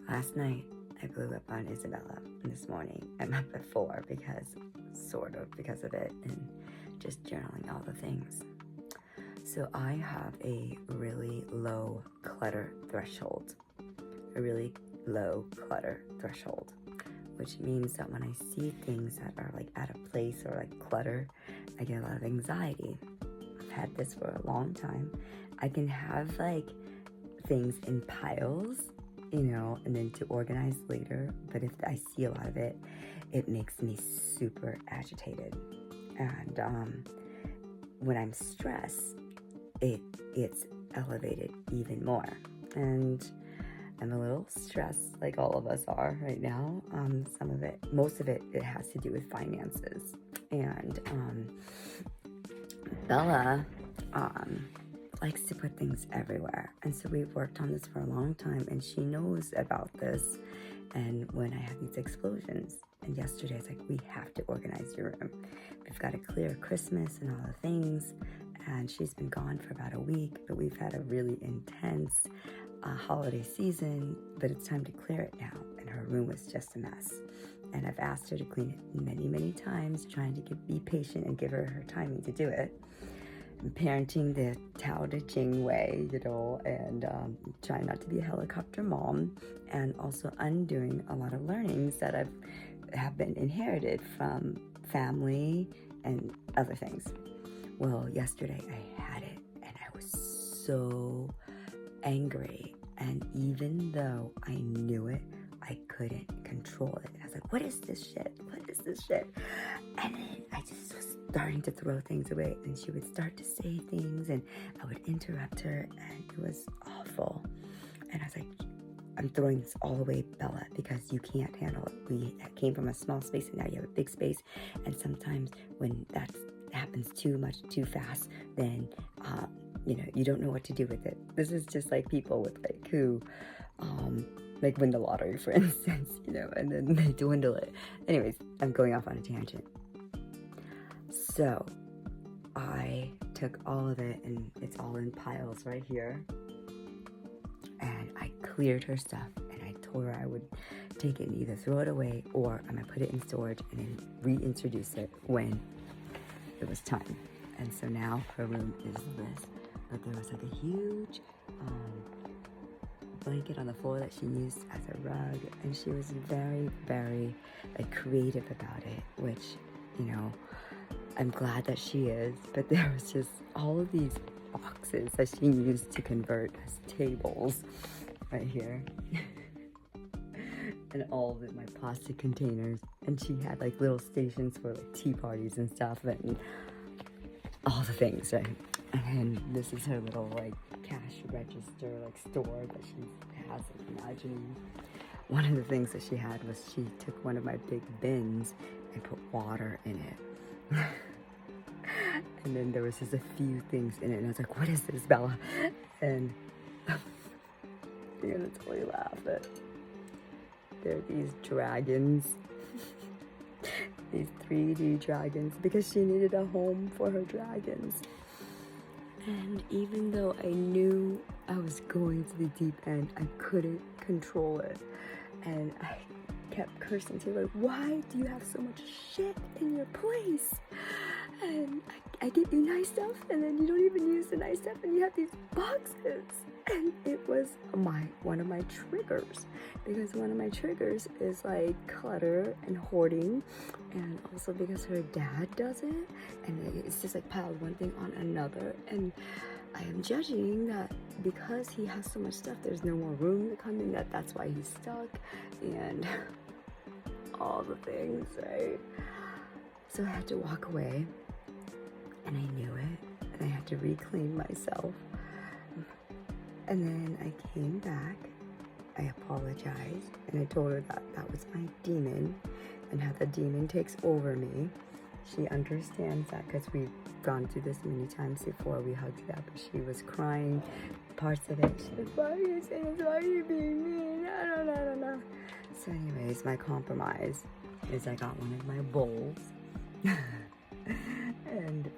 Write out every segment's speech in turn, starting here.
Last night, I blew up on Isabella, and this morning I'm up at 4 because of it, and just journaling all the things. So I have a really low clutter threshold, which means that when I see things that are like out of place or like clutter, I get a lot of anxiety. I've had this for a long time. I can have like things in piles, and then to organize later. But if I see a lot of it, it makes me super agitated. And when I'm stressed, it's elevated even more. And I'm a little stressed, like all of us are right now. Most of it has to do with finances. And Bella likes to put things everywhere. And so we've worked on this for a long time, and she knows about this. And when I have these explosions, and yesterday it's like, we have to organize your room. We've got to clear Christmas and all the things. And she's been gone for about a week, but we've had a really intense holiday season, but it's time to clear it now. And her room was just a mess. And I've asked her to clean it many, many times, trying to be patient and give her timing to do it. I'm parenting the Tao Te Ching way, and trying not to be a helicopter mom, and also undoing a lot of learnings that have been inherited from family and other things. Well, yesterday I had it, and I was so angry, and even though I knew it, I couldn't control it. I was like, what is this shit? And then I just was starting to throw things away, and she would start to say things, and I would interrupt her, and it was awful. And I was like, I'm throwing this all away, Bella, because you can't handle it. We came from a small space, and now you have a big space, and sometimes when that happens too much, too fast, then you don't know what to do with it. This is just like people with who win the lottery, for instance, and then they dwindle it. Anyways, I'm going off on a tangent. So I took all of it, and it's all in piles right here, and I cleared her stuff, and I told her I would take it and either throw it away, or I'm gonna put it in storage and then reintroduce it when it was time. And so now her room is this, but there was like a huge blanket on the floor that she used as a rug, and she was very, very creative about it, which I'm glad that she is. But there was just all of these boxes that she used to convert as tables right here. And all of it, my plastic containers, and she had little stations for tea parties and stuff, and all the things, right? And this is her little cash register store that she has. Imagining one of the things that she had was she took one of my big bins and put water in it. And then there was just a few things in it, and I was like, what is this, Bella? And you're gonna totally laugh, but there are these dragons, these 3D dragons, because she needed a home for her dragons. And even though I knew I was going to the deep end, I couldn't control it. And I kept cursing to her, why do you have so much shit in your place? And I get you nice stuff, and then you don't even use the nice stuff, and you have these boxes. And it was one of my triggers, because one of my triggers is clutter and hoarding, and also because her dad does it, and it's just piled one thing on another. And I am judging that because he has so much stuff, there's no more room to come in, that's why he's stuck, and all the things, right? So I had to walk away, and I knew it, and I had to reclaim myself. And then I came back, I apologized, and I told her that that was my demon, and how the demon takes over me. She understands that because we've gone through this many times before. We hugged it up, and she was crying parts of it. She was, why are you saying this? Why are you being mean? I don't know. So anyways, my compromise is I got one of my bowls, and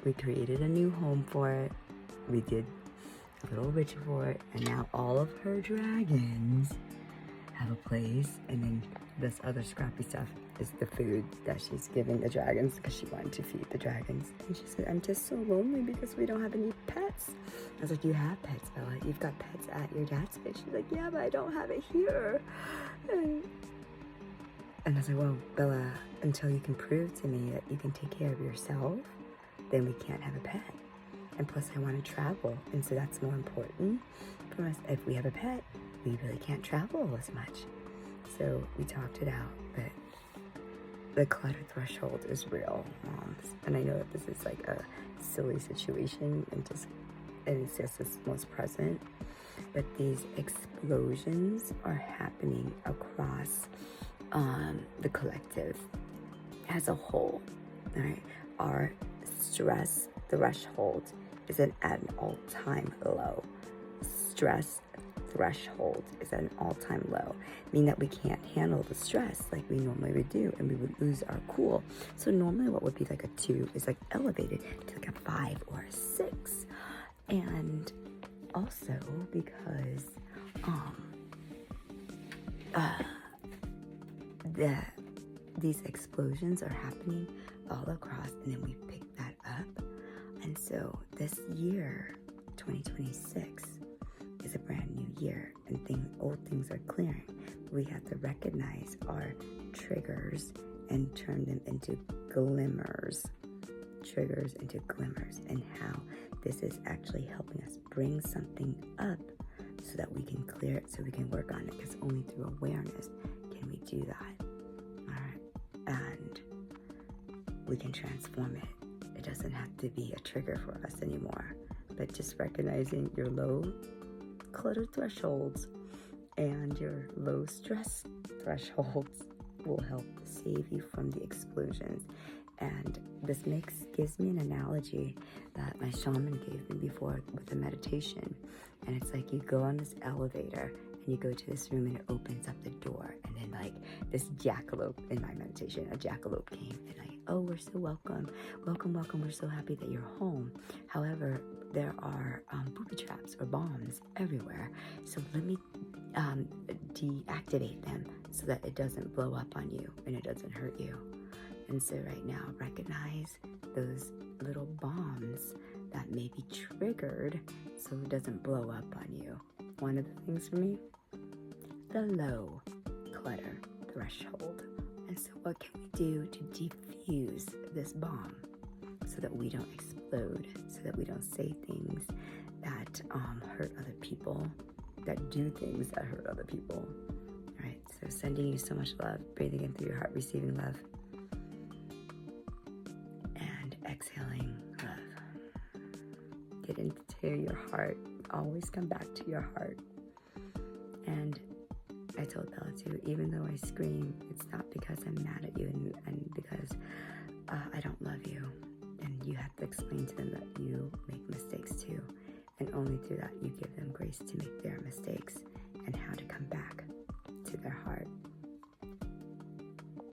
we created a new home for it. We did a little richer for it, and now all of her dragons have a place. And then this other scrappy stuff is the food that she's giving the dragons because she wanted to feed the dragons. And she said, I'm just so lonely because we don't have any pets. I was like, you have pets, Bella. You've got pets at your dad's place. She's like, yeah, but I don't have it here. And I was like, well, Bella, until you can prove to me that you can take care of yourself, then we can't have a pet. And plus I want to travel, and so that's more important for us. If we have a pet, we really can't travel as much. So we talked it out, but the clutter threshold is real, moms. And I know that this is like a silly situation and it's just this most present, but these explosions are happening across the collective as a whole. All right, our stress threshold is at an all-time low. Stress threshold is at an all-time low, meaning that we can't handle the stress like we normally would do, and we would lose our cool. So normally what would be like a 2 is like elevated to like a 5 or a 6. And also because these explosions are happening all across, and then we pick that up. And so this year, 2026, is a brand new year, and old things are clearing. We have to recognize our triggers and turn them into glimmers. Triggers into glimmers, and how this is actually helping us bring something up so that we can clear it, so we can work on it, because only through awareness can we do that. All right, and we can transform it. It doesn't have to be a trigger for us anymore, but just recognizing your low clutter thresholds and your low stress thresholds will help save you from the explosions. And this gives me an analogy that my shaman gave me before with the meditation. And it's like you go on this elevator and you go to this room and it opens up the door, and then like this jackalope, in my meditation, a jackalope came and like, oh, we're so welcome, we're so happy that you're home. However, there are booby traps or bombs everywhere. So let me deactivate them so that it doesn't blow up on you and it doesn't hurt you. And so right now, recognize those little bombs that may be triggered so it doesn't blow up on you. One of the things for me, the low clutter threshold. And so what can we do to diffuse this bomb so that we don't explode, so that we don't say things that hurt other people, that do things that hurt other people? All right, so sending you so much love, breathing in through your heart, receiving love. Exhaling love. Get into your heart. Always come back to your heart. And I told Bella too, even though I scream, it's not because I'm mad at you and because I don't love you. And you have to explain to them that you make mistakes too. And only through that you give them grace to make their mistakes and how to come back to their heart.